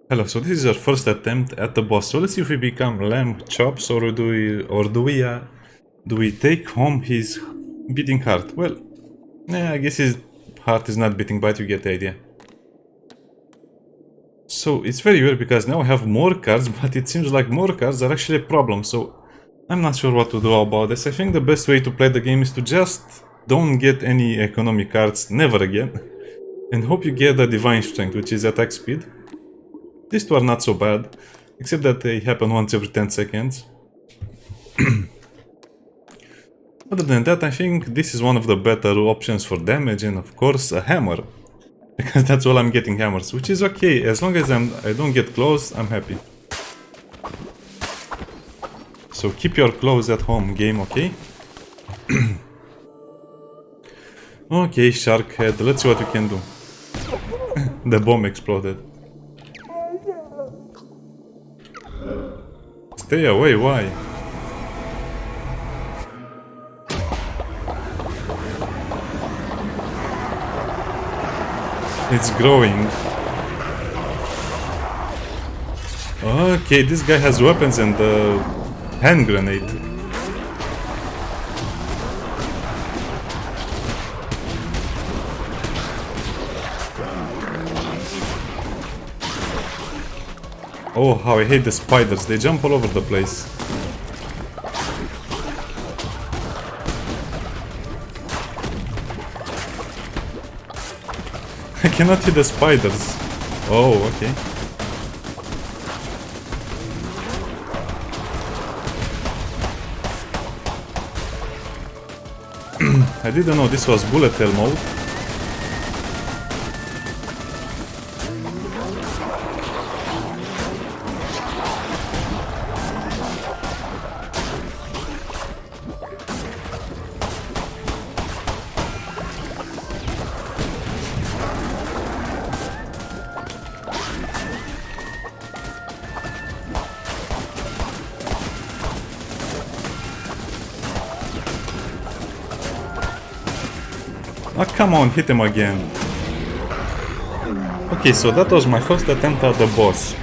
Hello, so this is our first attempt at the boss. So let's see if we become lamb chops or do we take home his beating heart? Well, I guess his heart is not beating, but you get the idea. So it's very weird because now I have more cards, but it seems like more cards are actually a problem. So I'm not sure what to do about this. I think the best way to play the game is to just don't get any economy cards, never again, and hope you get the divine strength, which is attack speed. These two are not so bad, except that they happen once every 10 seconds. Other than that, I think this is one of the better options for damage, and of course a hammer. Because that's all I'm getting, hammers, which is okay, as long as I don't get close, I'm happy. So keep your clothes at home, game, okay? Okay, shark head, let's see what we can do. The bomb exploded. Stay away, why? It's growing. Okay, this guy has weapons and a hand grenade. Oh, how I hate the spiders, they jump all over the place. I cannot hit the spiders. Oh, okay. I didn't know this was bullet hell mode. Oh, come on, hit him again. Okay, so that was my first attempt at the boss.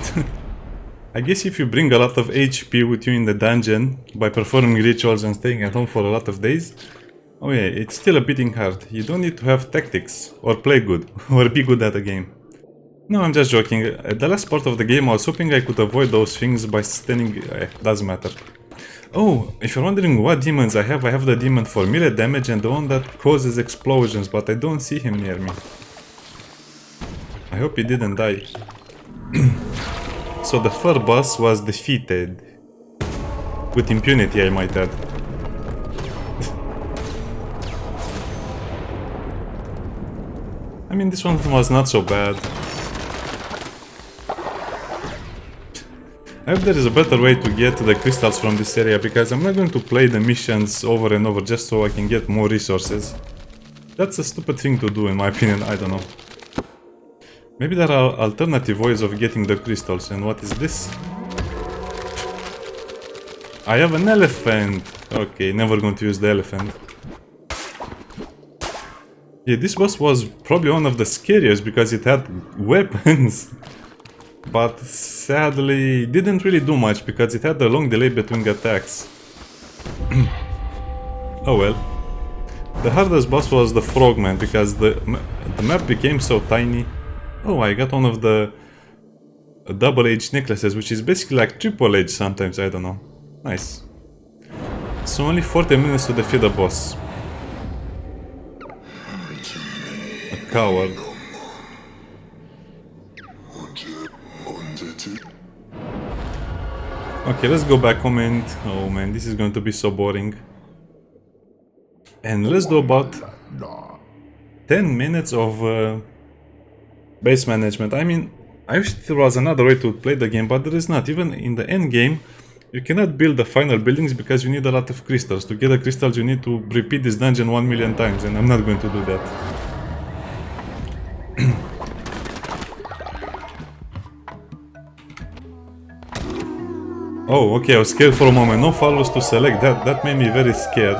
I guess if you bring a lot of HP with you in the dungeon by performing rituals and staying at home for a lot of days, oh yeah, it's still a beating heart. You don't need to have tactics, or play good, or be good at the game. No, I'm just joking. At the last part of the game I was hoping I could avoid those things by standing... doesn't matter. Oh, if you're wondering what demons I have the demon for melee damage and the one that causes explosions, but I don't see him near me. I hope he didn't die. So the fur boss was defeated. With impunity, I might add. I mean, this one was not so bad. I hope there is a better way to get the crystals from this area, because I'm not going to play the missions over and over just so I can get more resources. That's a stupid thing to do in my opinion, I don't know. Maybe there are alternative ways of getting the crystals, and what is this? I have an elephant! Okay, never going to use the elephant. Yeah, this boss was probably one of the scariest because it had weapons. But sadly, didn't really do much because it had a long delay between attacks. Oh well. The hardest boss was the frogman because the map became so tiny. Oh, I got one of the double-edged necklaces, which is basically like triple-edged sometimes, I don't know. Nice. So only 40 minutes to defeat the boss. A coward. Okay, let's go back home and... oh man, this is going to be so boring. And let's do about 10 minutes of base management. I mean, I wish there was another way to play the game, but there is not. Even in the end game, you cannot build the final buildings because you need a lot of crystals. To get the crystals, you need to repeat this dungeon 1 million times, and I'm not going to do that. Oh, okay, I was scared for a moment. No followers to select. That made me very scared.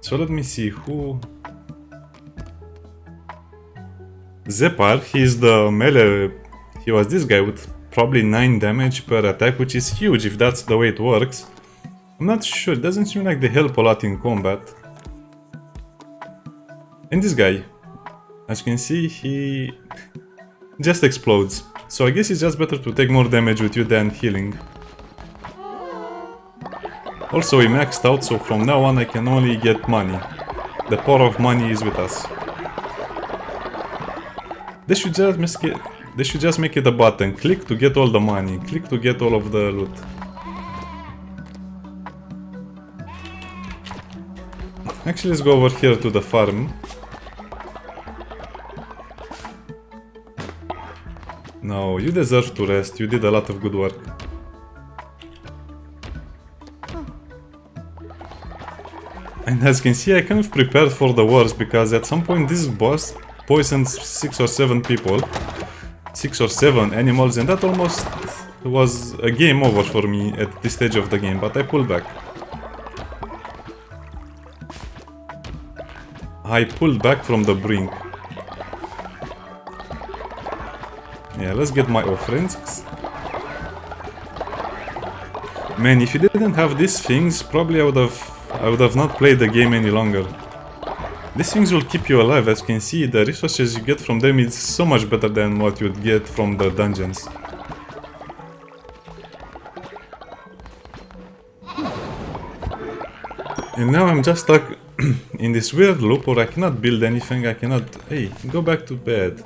So let me see who... Zepar, he's the melee. He was this guy with probably 9 damage per attack, which is huge if that's the way it works. I'm not sure, it doesn't seem like they help a lot in combat. And this guy, as you can see, he just explodes. So I guess it's just better to take more damage with you than healing. Also, we maxed out, so from now on I can only get money. The power of money is with us. They should just make it a button. Click to get all the money. Click to get all of the loot. Actually, let's go over here to the farm. No, you deserve to rest. You did a lot of good work. And as you can see, I kind of prepared for the worst, because at some point this boss poisoned 6 or 7 people. 6 or 7 animals, and that almost was a game over for me at this stage of the game, but I pulled back. I pulled back from the brink. Yeah, let's get my offerings. Man, if you didn't have these things, probably I would have not played the game any longer. These things will keep you alive. As you can see, the resources you get from them is so much better than what you'd get from the dungeons. And now I'm just stuck in this weird loop where I cannot build anything, I cannot... Hey, go back to bed.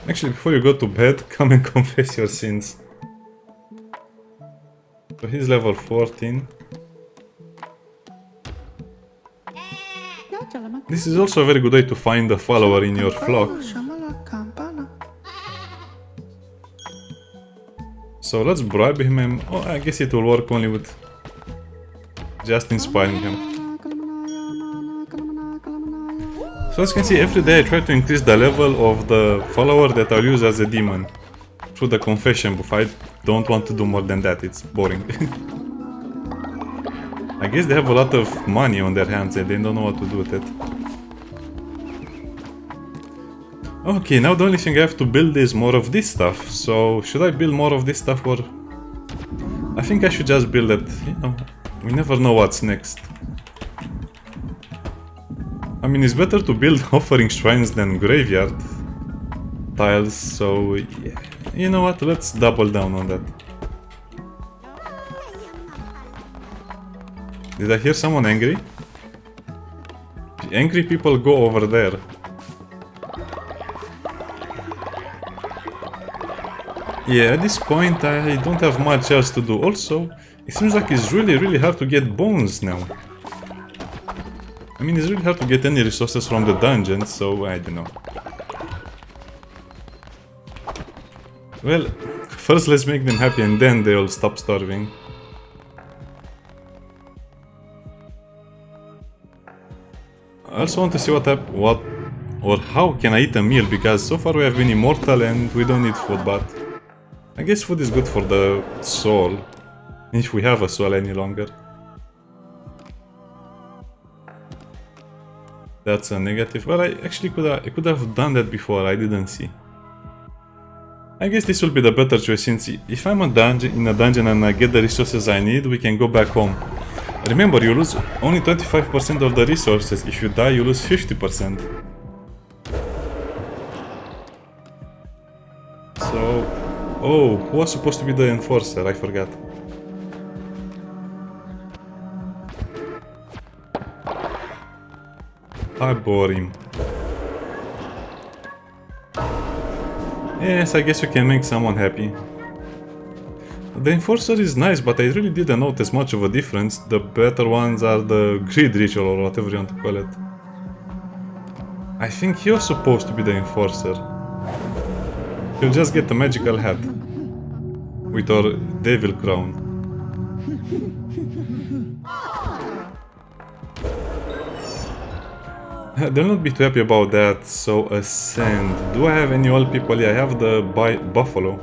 Actually, before you go to bed, come and confess your sins. So he's level 14. This is also a very good way to find a follower in your flock. So let's bribe him and... Oh, I guess it will work only with just inspiring him. So as you can see, every day I try to increase the level of the follower that I'll use as a demon. Through the confession buff. I don't want to do more than that, it's boring. I guess they have a lot of money on their hands and they don't know what to do with it. Okay, now the only thing I have to build is more of this stuff. So, should I build more of this stuff, or... I think I should just build it, you know, we never know what's next. I mean, it's better to build offering shrines than graveyard tiles, so... Yeah. You know what, let's double down on that. Did I hear someone angry? The angry people go over there. Yeah, at this point I don't have much else to do. Also, it seems like it's really hard to get bones now. I mean, it's really hard to get any resources from the dungeons, so I don't know. Well, first let's make them happy and then they'll stop starving. I also want to see how can I eat a meal, because so far we have been immortal and we don't need food, but I guess food is good for the soul, if we have a soul any longer. That's a negative. Well, I actually could have done that before, I didn't see. I guess this will be the better choice, since if I'm in a dungeon and I get the resources I need, we can go back home. Remember, you lose only 25% of the resources. If you die, you lose 50%. So... Oh, who was supposed to be the enforcer? I forgot. I bore him. Yes, I guess you can make someone happy. The enforcer is nice, but I really didn't notice much of a difference. The better ones are the greed ritual, or whatever you want to call it. I think he was supposed to be the enforcer. He'll just get a magical hat with our devil crown. They'll not be too happy about that. So, ascend. Do I have any old people? Yeah, I have the buffalo.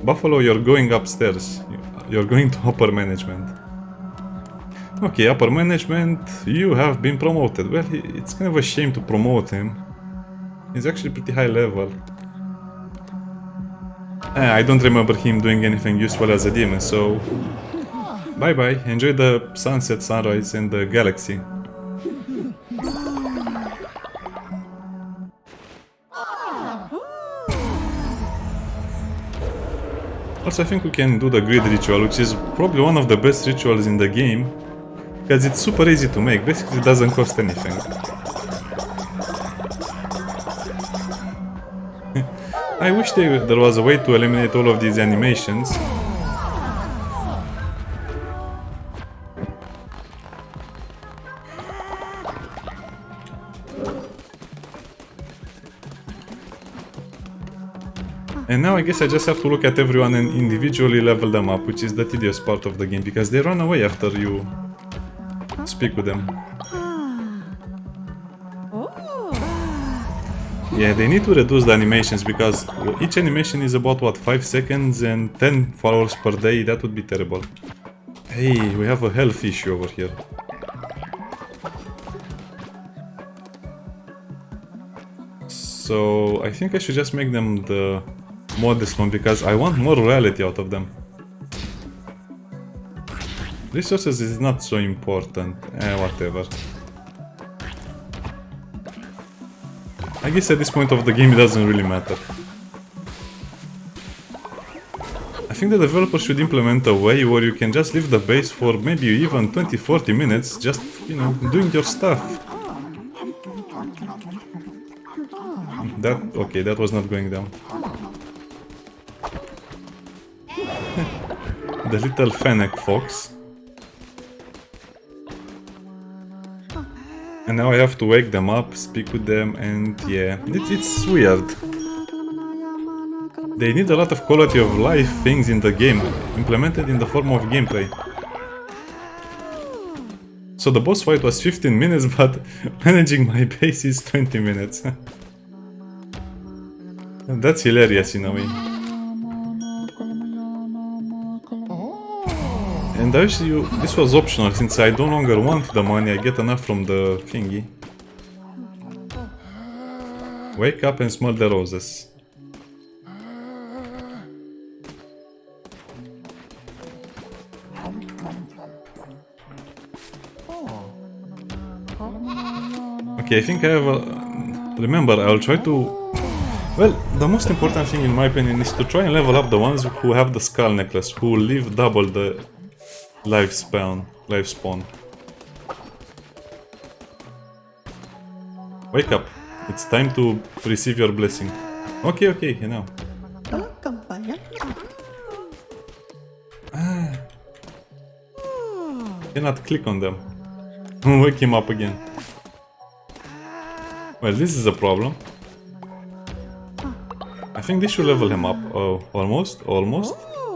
Buffalo, you're going upstairs. You're going to upper management. Okay, upper management, you have been promoted. Well, it's kind of a shame to promote him. He's actually pretty high level. I don't remember him doing anything useful as a demon, so... Bye bye, enjoy the sunset, sunrise, and the galaxy. Also, I think we can do the grid ritual, which is probably one of the best rituals in the game, because it's super easy to make. Basically, it doesn't cost anything. I wish there was a way to eliminate all of these animations. And now I guess I just have to look at everyone and individually level them up, which is the tedious part of the game, because they run away after you speak with them. Yeah, they need to reduce the animations, because each animation is about, what, 5 seconds and 10 followers per day. That would be terrible. Hey, we have a health issue over here. So I think I should just make them the modest one, because I want more reality out of them. Resources is not so important. Whatever. I guess at this point of the game it doesn't really matter. I think the developers should implement a way where you can just leave the base for maybe even 20-40 minutes, just, you know, doing your stuff. Okay, that was not going down. The little Fennec fox. And now I have to wake them up, speak with them, and yeah, it's weird. They need a lot of quality of life things in the game, implemented in the form of gameplay. So the boss fight was 15 minutes, but managing my base is 20 minutes. That's hilarious in a way. And actually, this was optional, since I no longer want the money, I get enough from the thingy. Wake up and smell the roses. Okay, I think I have a... Remember, I'll try to... Well, the most important thing in my opinion is to try and level up the ones who have the skull necklace, who live double the lifespan. Wake up. It's time to receive your blessing. Okay, you know. Cannot click on them. Wake him up again. Well, this is a problem. I think this should level him up. Oh, almost?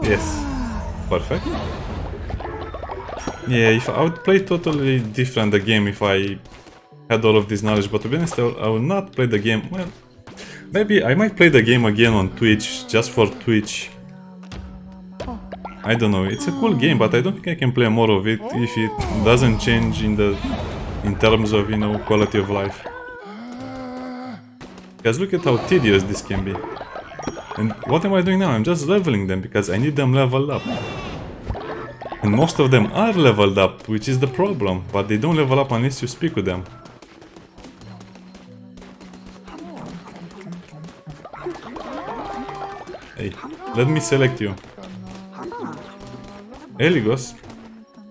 Yes. Perfect. Yeah, if I would play totally different the game if I had all of this knowledge, but to be honest, I will not play the game. Well, maybe I might play the game again on Twitch, just for Twitch. I don't know, it's a cool game, but I don't think I can play more of it if it doesn't change in terms of, you know, quality of life. Because look at how tedious this can be. And what am I doing now? I'm just leveling them because I need them leveled up. And most of them are leveled up, which is the problem, but they don't level up unless you speak with them. Hey, let me select you. Eligos.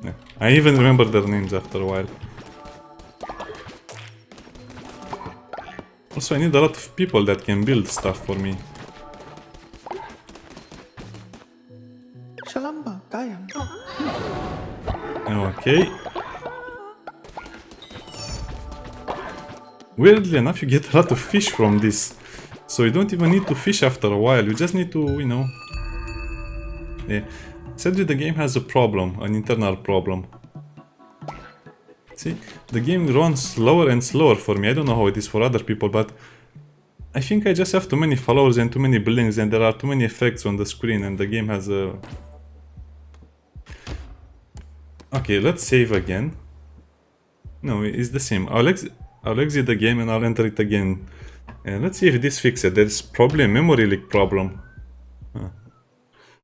Yeah. I even remember their names after a while. Also, I need a lot of people that can build stuff for me. Okay. Weirdly enough, you get a lot of fish from this. So you don't even need to fish after a while, you just need to, you know... Yeah. Sadly, the game has a problem, an internal problem. See, the game runs slower and slower for me. I don't know how it is for other people, but... I think I just have too many followers and too many buildings and there are too many effects on the screen and the game has a... Okay, let's save again. No, it's the same. I'll exit the game and I'll enter it again. And let's see if this fixes it. There's probably a memory leak problem.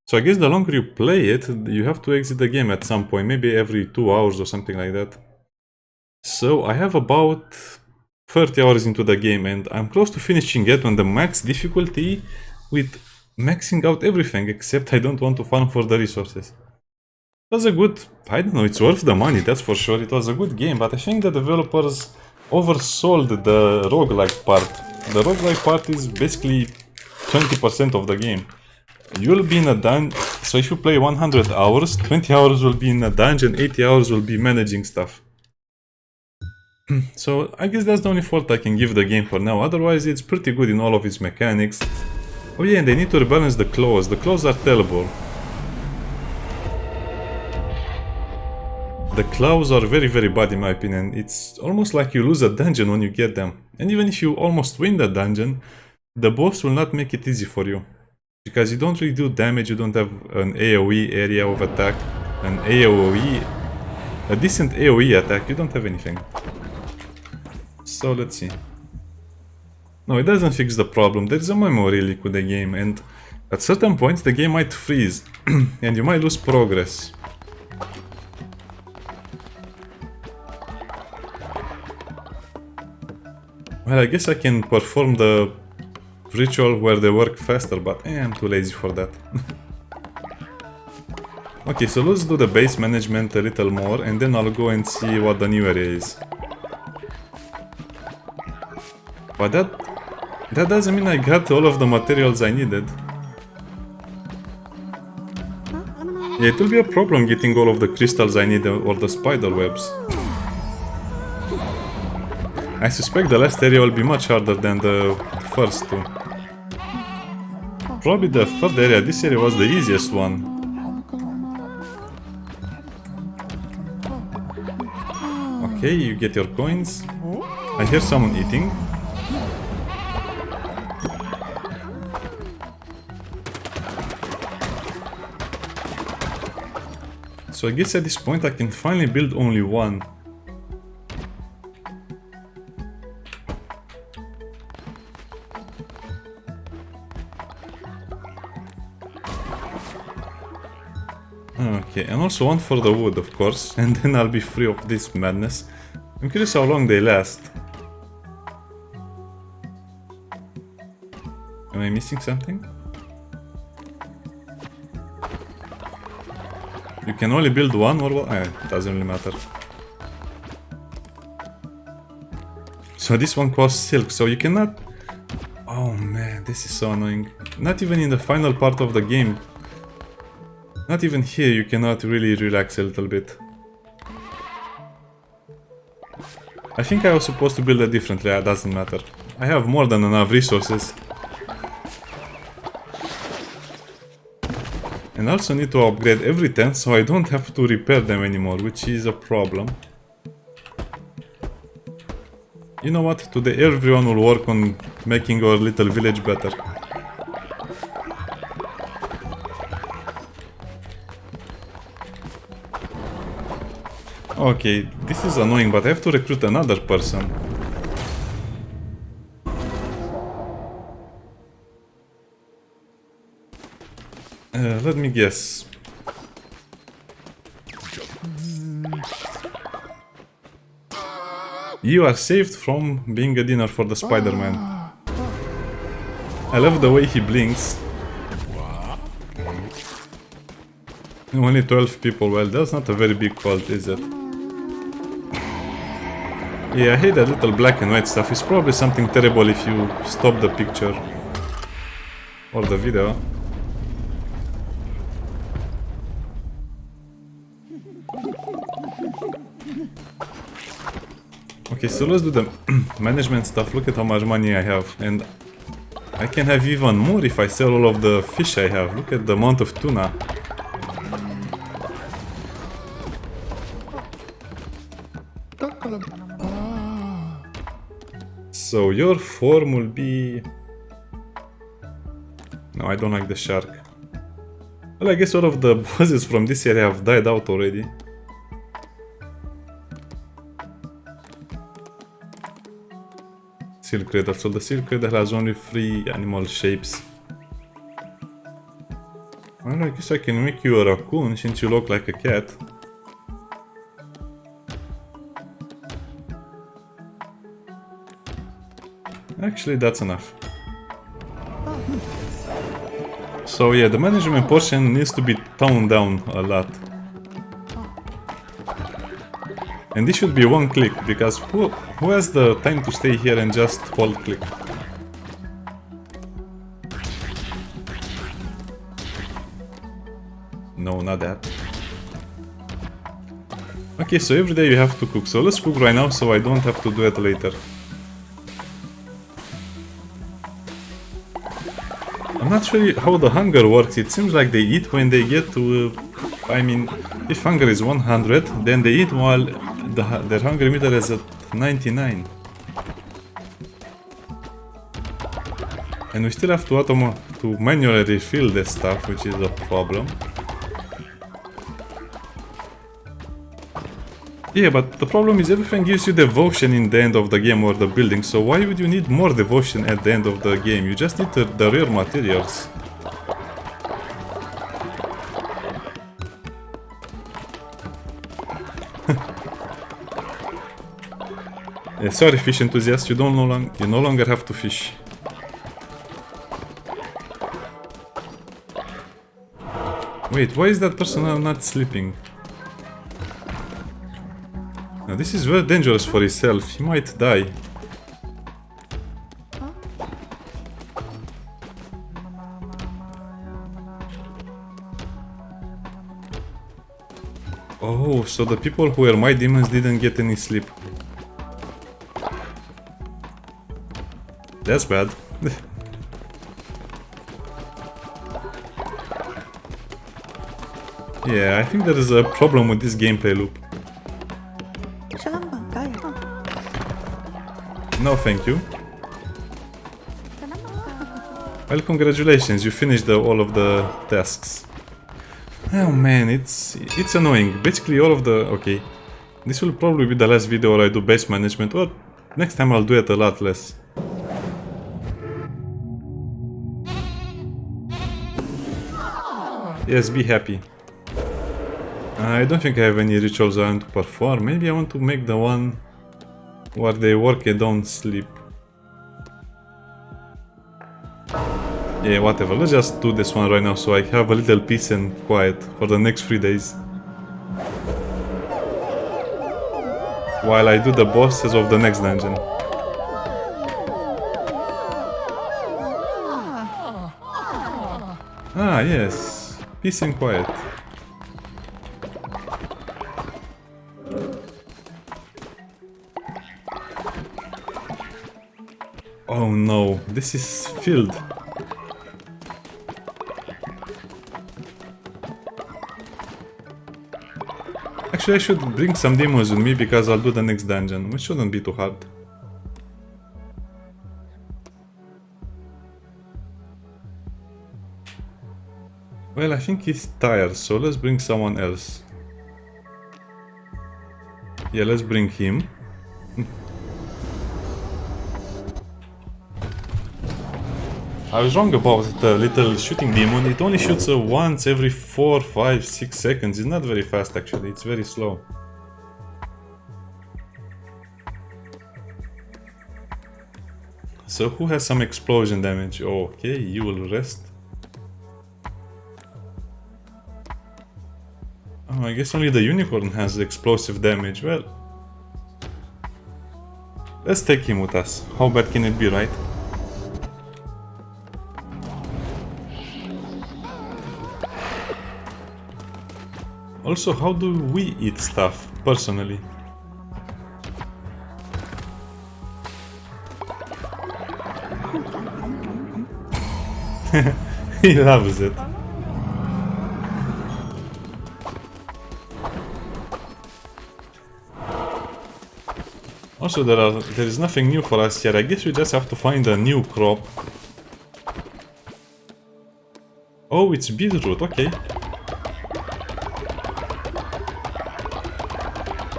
So I guess the longer you play it, you have to exit the game at some point. Maybe every 2 hours or something like that. So I have about 30 hours into the game and I'm close to finishing it on the max difficulty with maxing out everything, except I don't want to farm for the resources. It was a good, I don't know, it's worth the money, that's for sure. It was a good game, but I think the developers oversold the roguelike part. The roguelike part is basically 20% of the game. You'll be in a dungeon, so if you play 100 hours, 20 hours will be in a dungeon, 80 hours will be managing stuff. So I guess that's the only fault I can give the game for now, otherwise it's pretty good in all of its mechanics. Oh yeah, and they need to rebalance the claws. The claws are terrible. The claws are very bad in my opinion. It's almost like you lose a dungeon when you get them. And even if you almost win the dungeon, the boss will not make it easy for you. Because you don't really do damage, you don't have an AoE area of attack, an AoE, a decent AoE attack, you don't have anything. So let's see. No, it doesn't fix the problem. There's a memory leak with the game, and at certain points the game might freeze and you might lose progress. Well, I guess I can perform the ritual where they work faster, but I'm too lazy for that. Okay, so let's do the base management a little more and then I'll go and see what the new area is. But that doesn't mean I got all of the materials I needed. Yeah, it will be a problem getting all of the crystals I need or the spider webs. I suspect the last area will be much harder than the first two. Probably the third area, this area was the easiest one. Okay, you get your coins. I hear someone eating. So I guess at this point I can finally build only one. Okay, and also one for the wood, of course, and then I'll be free of this madness. I'm curious how long they last. Am I missing something? You can only build one or what? It doesn't really matter. So this one costs silk, so you cannot... Oh man, this is so annoying. Not even in the final part of the game. Not even here you cannot really relax a little bit. I think I was supposed to build it differently, it doesn't matter. I have more than enough resources. And I also need to upgrade every tent so I don't have to repair them anymore, which is a problem. You know what, today everyone will work on making our little village better. Okay, this is annoying, but I have to recruit another person. Let me guess. You are saved from being a dinner for the Spider-Man. I love the way he blinks. Only 12 people, well, that's not a very big cult, is it? Yeah, I hate that little black and white stuff. It's probably something terrible if you stop the picture or the video. Okay, so let's do the management stuff. Look at how much money I have, and I can have even more if I sell all of the fish I have. Look at the amount of tuna. So your form will be... No, I don't like the shark. Well, I guess all of the bosses from this area have died out already. Silk Cradle. So the Silk Cradle has only 3 animal shapes. Well, I guess I can make you a raccoon since you look like a cat. Actually, that's enough. So yeah, the management portion needs to be toned down a lot. And this should be one click, because who has the time to stay here and just hold click? No, not that. Okay, so every day you have to cook. So let's cook right now so I don't have to do it later. I'm not sure how the hunger works. It seems like they eat when they get to... I mean, if hunger is 100, then they eat while their hunger meter is at 99. And we still have to manually refill this stuff, which is a problem. Yeah, but the problem is everything gives you devotion in the end of the game or the building, so why would you need more devotion at the end of the game? You just need the rare materials. Yeah, sorry fish enthusiast, you no longer have to fish. Wait, why is that person not sleeping? Now this is very dangerous for himself, he might die. Oh, so the people who were my demons didn't get any sleep. That's bad. Yeah, I think there is a problem with this gameplay loop. No, thank you. Well, congratulations, you finished all of the tasks. Oh man, it's annoying. Basically all of the... Okay. This will probably be the last video where I do base management, or next time I'll do it a lot less. Yes, be happy. I don't think I have any rituals I want to perform. Maybe I want to make the one where they work and don't sleep. Yeah, whatever. Let's just do this one right now so I have a little peace and quiet for the next 3 days. While I do the bosses of the next dungeon. Ah, yes. Peace and quiet. Oh no, this is filled. Actually, I should bring some demons with me because I'll do the next dungeon, which shouldn't be too hard. Well, I think he's tired, so let's bring someone else. Yeah, let's bring him. I was wrong about the little shooting demon. It only shoots once every 4, 5, 6 seconds. It's not very fast actually, it's very slow. So who has some explosion damage? Okay, you will rest. Oh, I guess only the unicorn has explosive damage. Well, let's take him with us. How bad can it be, right? Also, how do we eat stuff, personally? He loves it. Also, there is nothing new for us here. I guess we just have to find a new crop. Oh, it's beetroot, okay.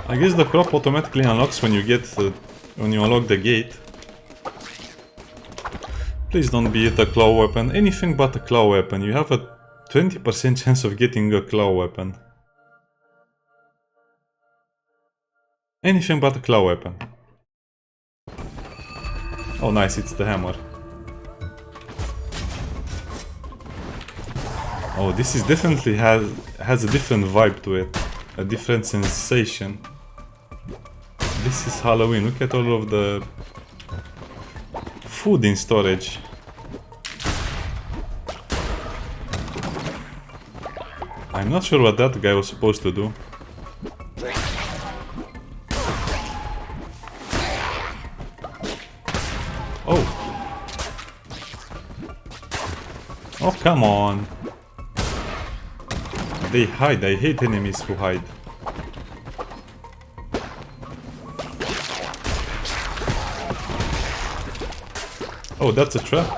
I guess the crop automatically unlocks when you unlock the gate. Please don't be it a claw weapon. Anything but a claw weapon. You have a 20% chance of getting a claw weapon. Anything but a claw weapon. Oh nice, it's the hammer. Oh, this is definitely has a different vibe to it. A different sensation. This is Halloween. Look at all of the food in storage. I'm not sure what that guy was supposed to do. Oh. Oh, come on. They hide. I hate enemies who hide. Oh, that's a trap.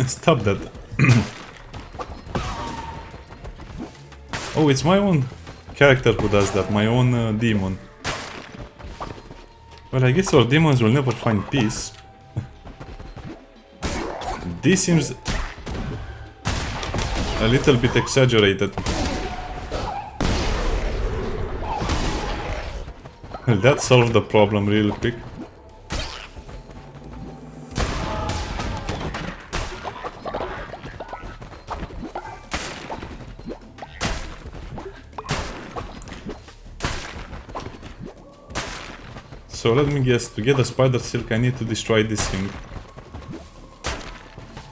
Stop that. Oh, it's my own character who does that, my own demon. Well, I guess our demons will never find peace. This seems a little bit exaggerated. Well, that solved the problem real quick. So let me guess, to get the spider silk I need to destroy this thing.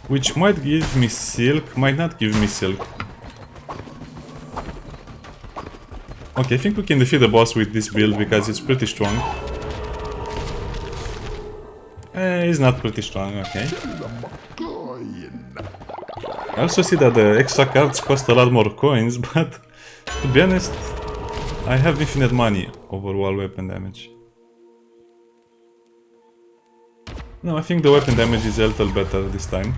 Which might give me silk, might not give me silk. Okay, I think we can defeat the boss with this build because it's pretty strong. It's not pretty strong, okay. I also see that the extra cards cost a lot more coins, but to be honest, I have infinite money over wall weapon damage. No, I think the weapon damage is a little better this time.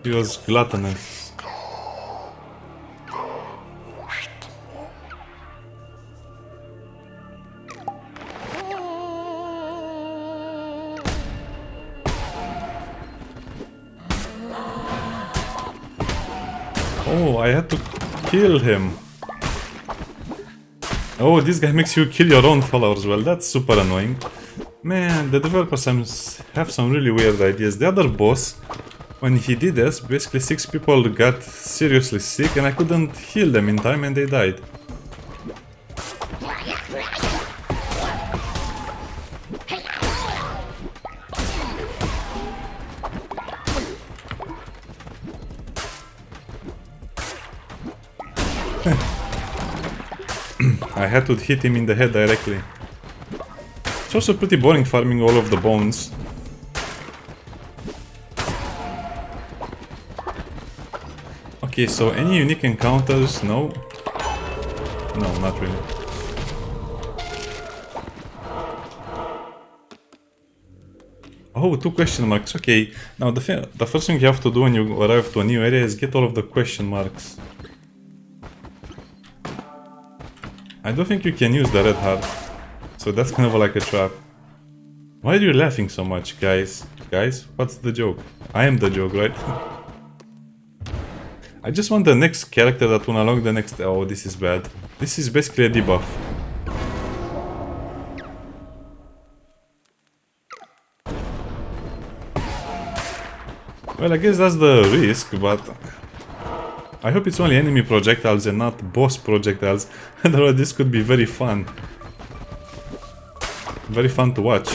He was gluttonous. Oh, I had to kill him. Oh, this guy makes you kill your own followers. Well, that's super annoying. Man, the developers have some really weird ideas. The other boss, when he did this, basically 6 people got seriously sick and I couldn't heal them in time and they died. I had to hit him in the head directly. It's also pretty boring farming all of the bones. Okay, so any unique encounters? No? No, not really. Oh, 2 question marks. Okay, now the first thing you have to do when you arrive to a new area is get all of the question marks. I don't think you can use the red heart, so that's kind of like a trap. Why are you laughing so much, guys? Guys, what's the joke? I am the joke, right? I just want the next character that will unlock the next... Oh, this is bad. This is basically a debuff. Well, I guess that's the risk, but... I hope it's only enemy projectiles and not boss projectiles. Otherwise this could be very fun. Very fun to watch.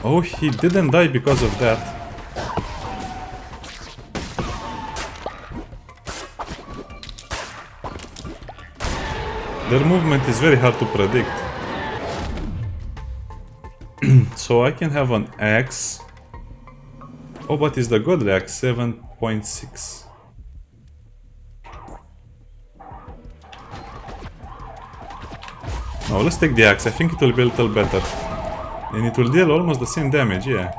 Oh, he didn't die because of that. Their movement is very hard to predict. So I can have an axe. Oh, but is the godly axe 7.6? No, let's take the axe. I think it will be a little better. And it will deal almost the same damage, yeah.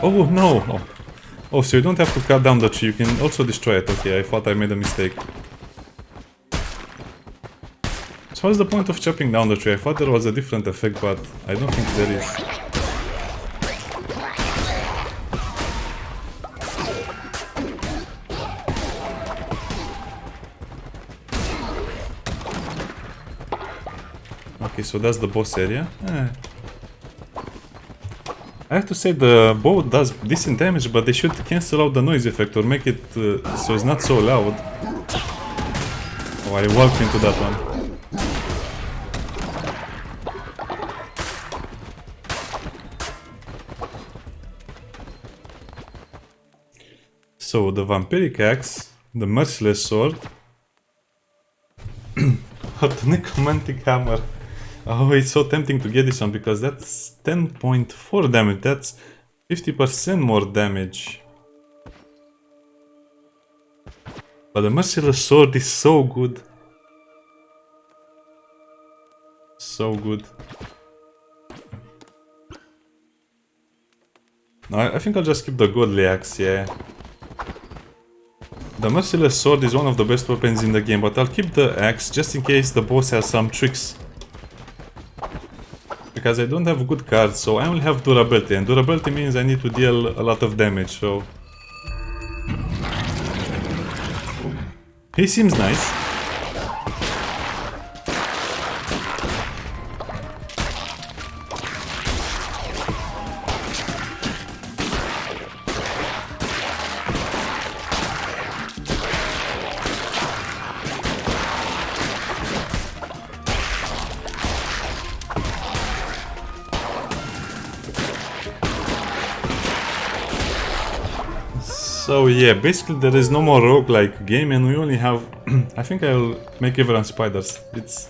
Oh no! Oh, so you don't have to cut down the tree, you can also destroy it. Okay, I thought I made a mistake. So what's the point of chopping down the tree? I thought there was a different effect, but I don't think there is. Okay, so that's the boss area. I have to say the bow does decent damage, but they should cancel out the noise effect or make it so it's not so loud. Oh, I walked into that one. So the vampiric axe, the merciless sword, the necromantic hammer. Oh, it's so tempting to get this one because that's 10.4 damage. That's 50% more damage. But the merciless sword is so good. So good. No, I think I'll just keep the godly axe, yeah. The merciless sword is one of the best weapons in the game, but I'll keep the axe just in case the boss has some tricks. Because I don't have good cards, so I only have durability, and durability means I need to deal a lot of damage, so... He seems nice. So yeah, basically there is no more roguelike game and we only have... I think I'll make everyone spiders. It's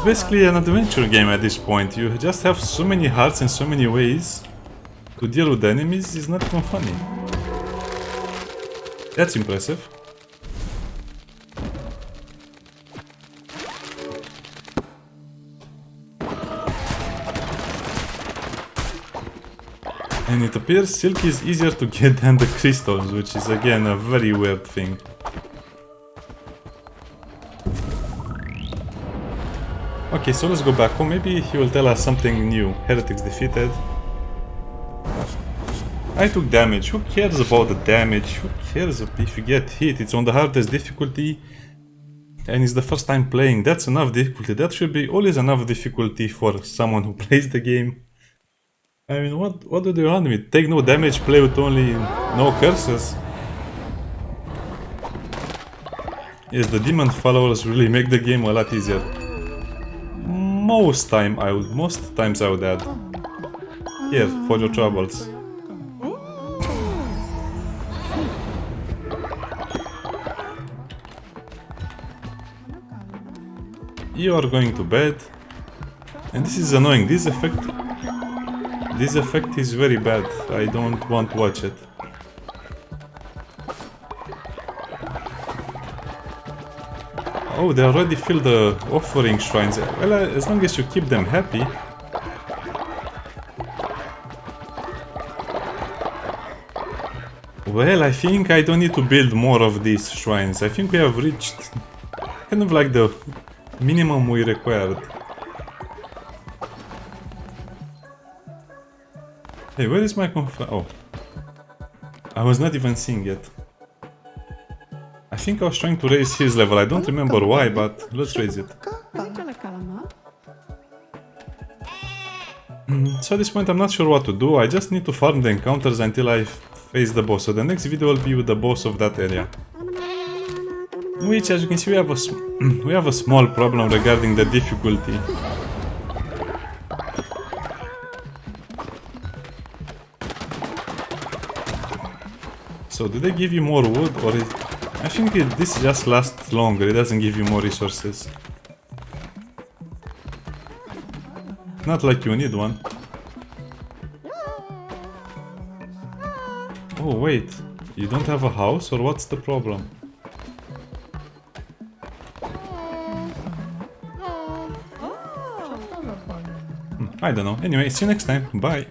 basically an adventure game at this point. You just have so many hearts and so many ways to deal with the enemies. It's not even funny. That's impressive. And it appears silk is easier to get than the crystals, which is again a very weird thing. Okay, so let's go back home. Maybe he will tell us something new. Heretics defeated. I took damage. Who cares about the damage? Who cares if you get hit? It's on the hardest difficulty. And it's the first time playing. That's enough difficulty. That should be always enough difficulty for someone who plays the game. I mean, what do they want me? Take no damage, play with only no curses? Yes, the demon followers really make the game a lot easier. Most times I would add. Here, for your troubles. You are going to bed. And this is annoying. This effect is very bad. I don't want to watch it. Oh, they already filled the offering shrines. Well, as long as you keep them happy. Well, I think I don't need to build more of these shrines. I think we have reached kind of like the minimum we required. Hey, where is my oh. I was not even seeing it. I think I was trying to raise his level. I don't remember why, but let's raise it. So at this point I'm not sure what to do. I just need to farm the encounters until I face the boss. So the next video will be with the boss of that area. Which, as you can see, we have a small problem regarding the difficulty. So do they give you more wood, or I think this just lasts longer, it doesn't give you more resources. Not like you need one. Oh wait, you don't have a house, or what's the problem? I don't know. Anyway, see you next time. Bye.